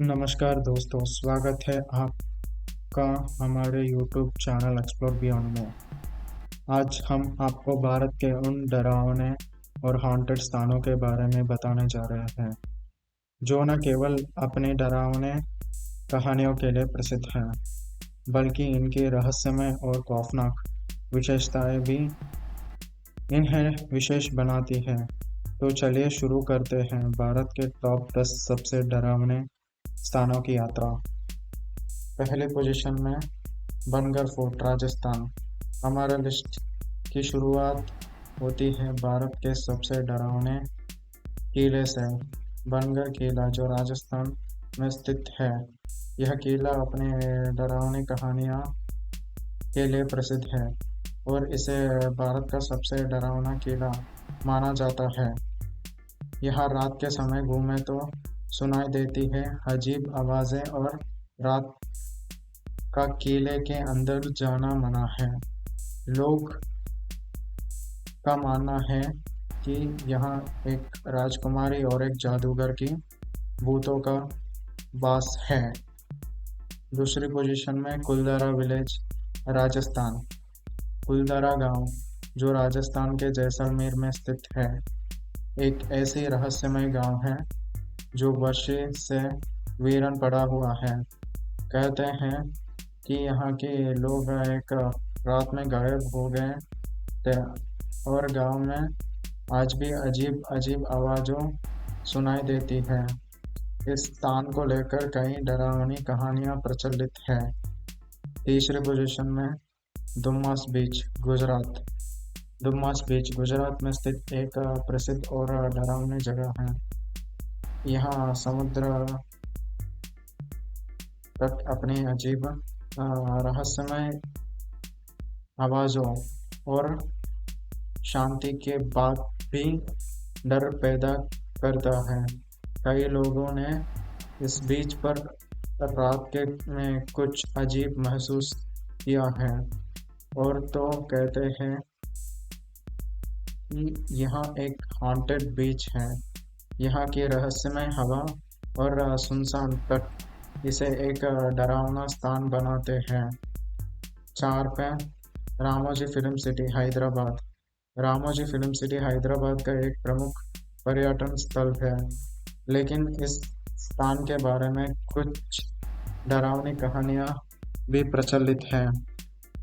नमस्कार दोस्तों, स्वागत है आपका हमारे YouTube चैनल एक्सप्लोर बियॉन्ड में। आज हम आपको भारत के उन डरावने और हॉन्टेड स्थानों के बारे में बताने जा रहे हैं जो न केवल अपनी डरावने कहानियों के लिए प्रसिद्ध हैं, बल्कि इनकी रहस्यमय और खौफनाक विशेषताएं भी इन्हें विशेष बनाती हैं। तो चलिए शुरू करते हैं भारत के टॉप 10 सबसे डरावने स्थानों की यात्रा। पहले पोजीशन में बनगढ़ फोर्ट, राजस्थान। हमारा लिस्ट की शुरुआत होती है भारत के सबसे डरावने किले से। बनगढ़ किला जो राजस्थान में स्थित है, यह किला अपनी डरावनी कहानियाँ के लिए प्रसिद्ध है और इसे भारत का सबसे डरावना किला माना जाता है। यहाँ रात के समय घूमे तो सुनाई देती है अजीब आवाज़ें और रात का किले के अंदर जाना मना है। लोग का मानना है कि यहाँ एक राजकुमारी और एक जादूगर की भूतों का वास है। दूसरी पोजीशन में कुलधारा विलेज, राजस्थान। कुलधारा गांव जो राजस्थान के जैसलमेर में स्थित है, एक ऐसी रहस्यमय गांव है जो वर्षों से वीरन पड़ा हुआ है। कहते हैं कि यहाँ के लोग एक रात में गायब हो गए थे और गांव में आज भी अजीब अजीब आवाज़ों सुनाई देती है। इस स्थान को लेकर कई डरावनी कहानियां प्रचलित हैं। तीसरे पोजीशन में दुम्मास बीच, गुजरात। दुम्मास बीच गुजरात में स्थित एक प्रसिद्ध और डरावनी जगह है। यहाँ समुद्र तट अपनी अजीब रहस्यमय आवाज़ों और शांति के बाद भी डर पैदा करता है। कई लोगों ने इस बीच पर रात के में कुछ अजीब महसूस किया है और तो कहते हैं कि यहाँ एक हॉन्टेड बीच है। यहाँ की रहस्यमय हवा और सुनसान तट इसे एक डरावना स्थान बनाते हैं। 4 पे Ramoji film city, Hyderabad. Ramoji film city Hyderabad का एक प्रमुख पर्यटन स्थल है, लेकिन इस स्थान के बारे में कुछ डरावनी कहानियां भी प्रचलित हैं।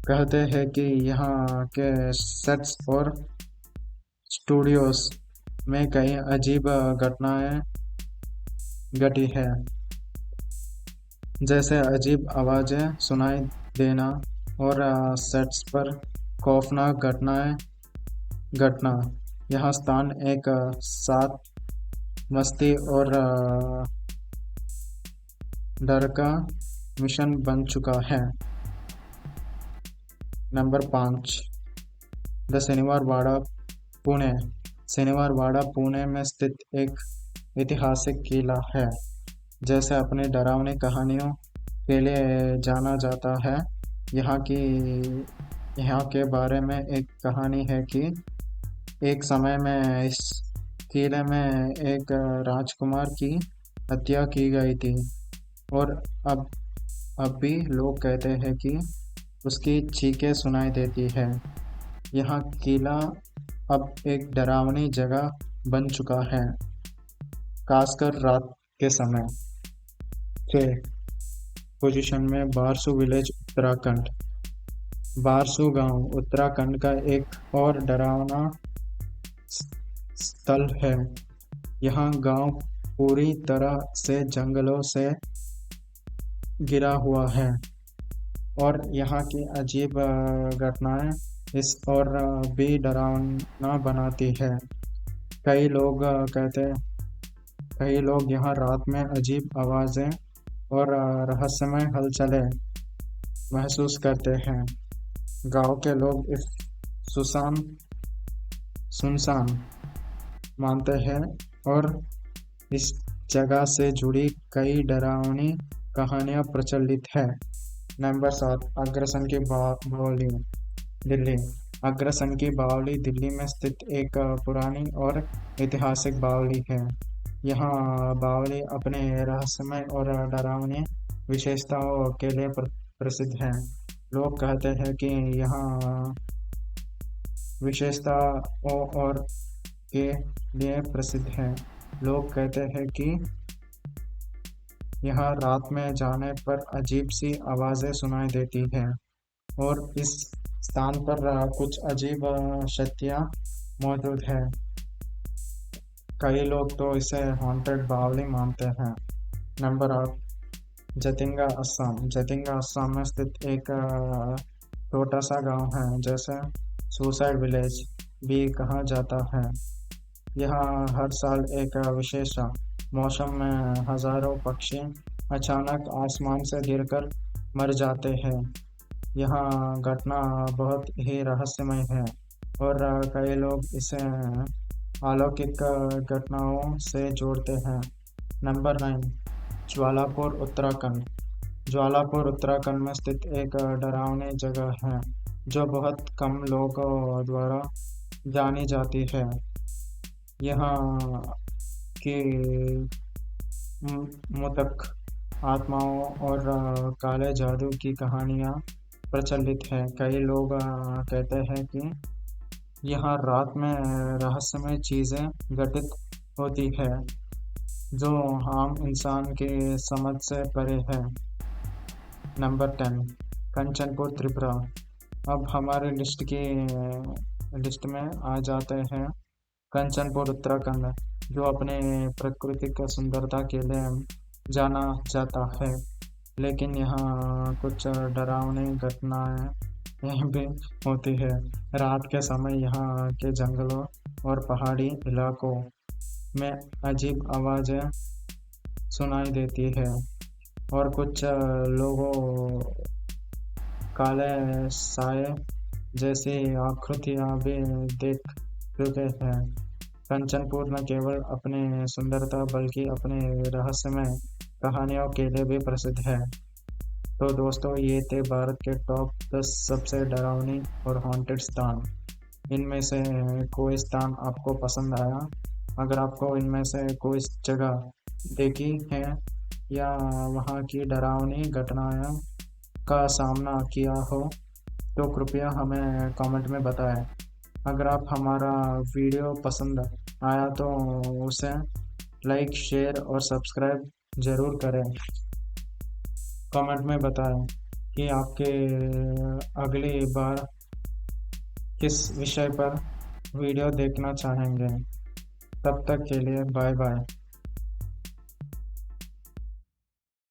कहते हैं कि यहाँ के सेट्स और स्टूडियोज में कई अजीब घटनाएं घटी है, जैसे अजीब आवाज़ें सुनाई देना और सेट्स पर खौफनाक घटना। यह स्थान एक साथ मस्ती और डर का मिशन बन चुका है। नंबर 5, द शनिवार वाड़ा, पुणे। शनिवार वाड़ा पुणे में स्थित एक ऐतिहासिक किला है, जैसे अपनी डरावनी कहानियों के लिए जाना जाता है। यहाँ के बारे में एक कहानी है कि एक समय में इस किले में एक राजकुमार की हत्या की गई थी और अब भी लोग कहते हैं कि उसकी चीखें सुनाई देती है। यह किला अब एक डरावनी जगह बन चुका है, खासकर रात के समय। 6 पोजीशन में बारसू विलेज, उत्तराखंड। बारसू गांव उत्तराखंड का एक और डरावना स्थल है। यह गांव पूरी तरह से जंगलों से घिरा हुआ है और यहाँ की अजीब घटनाएं इस और भी डरावना बनाती है। कई लोग यहाँ रात में अजीब आवाज़ें और रहस्यमय हलचलें महसूस करते हैं। गांव के लोग इस सुनसान मानते हैं और इस जगह से जुड़ी कई डरावनी कहानियां प्रचलित है। नंबर 7, अग्रसन की बावली, दिल्ली। अग्रसन की बावली दिल्ली में स्थित एक पुरानी और ऐतिहासिक बावली है। यहाँ बावली अपने रहस्यमय और डरावनी विशेषताओं के लिए प्रसिद्ध है। लोग कहते हैं कि यहाँ विशेषताओं और के लिए प्रसिद्ध है। लोग कहते हैं कि यहाँ रात में जाने पर अजीब सी आवाज़ें सुनाई देती हैं और इस स्थान पर कुछ अजीब शक्तियाँ मौजूद है। कई लोग तो इसे हॉन्टेड बावली मानते हैं। नंबर 8, जतिंगा असम। जतिंगा असम में स्थित एक छोटा सा गांव है, जैसे सुसाइड विलेज भी कहा जाता है। यहाँ हर साल एक विशेष मौसम में हजारों पक्षी अचानक आसमान से गिरकर मर जाते हैं। यहाँ घटना बहुत ही रहस्यमय है और कई लोग इसे अलौकिक घटनाओं से जोड़ते हैं। नंबर 9, ज्वालापुर उत्तराखंड। ज्वालापुर उत्तराखंड में स्थित एक डरावनी जगह है जो बहुत कम लोगों द्वारा जानी जाती है। यहाँ की मुतक आत्माओं और काले जादू की कहानियाँ प्रचलित है। कई लोग कहते हैं कि यहाँ रात में रहस्यमय चीज़ें घटित होती है जो आम इंसान के समझ से परे है। नंबर 10, कंचनपुर त्रिपुरा। अब हमारे लिस्ट में आ जाते हैं कंचनपुर उत्तराखंड, जो अपने प्राकृतिक सुंदरता के लिए जाना जाता है, लेकिन यहाँ कुछ डरावनी घटनाएं भी होती है। रात के समय यहाँ के जंगलों और पहाड़ी इलाकों में अजीब आवाज़ें सुनाई देती है और कुछ लोगों काले साए जैसी आकृतियाँ भी देख चुके हैं। कंचनपुर न केवल अपनी सुंदरता बल्कि अपने रहस्यमय कहानियों के लिए भी प्रसिद्ध है। तो दोस्तों, ये थे भारत के टॉप 10 सबसे डरावनी और हॉन्टेड स्थान। इनमें से कोई स्थान आपको पसंद आया? अगर आपको इनमें से कोई जगह देखी है या वहाँ की डरावनी घटनाएं का सामना किया हो तो कृपया हमें कमेंट में बताएं। अगर आप हमारा वीडियो पसंद आया तो उसे लाइक, शेयर और सब्सक्राइब ज़रूर करें। कमेंट में बताएं कि आपके अगली बार किस विषय पर वीडियो देखना चाहेंगे। तब तक के लिए बाय बाय।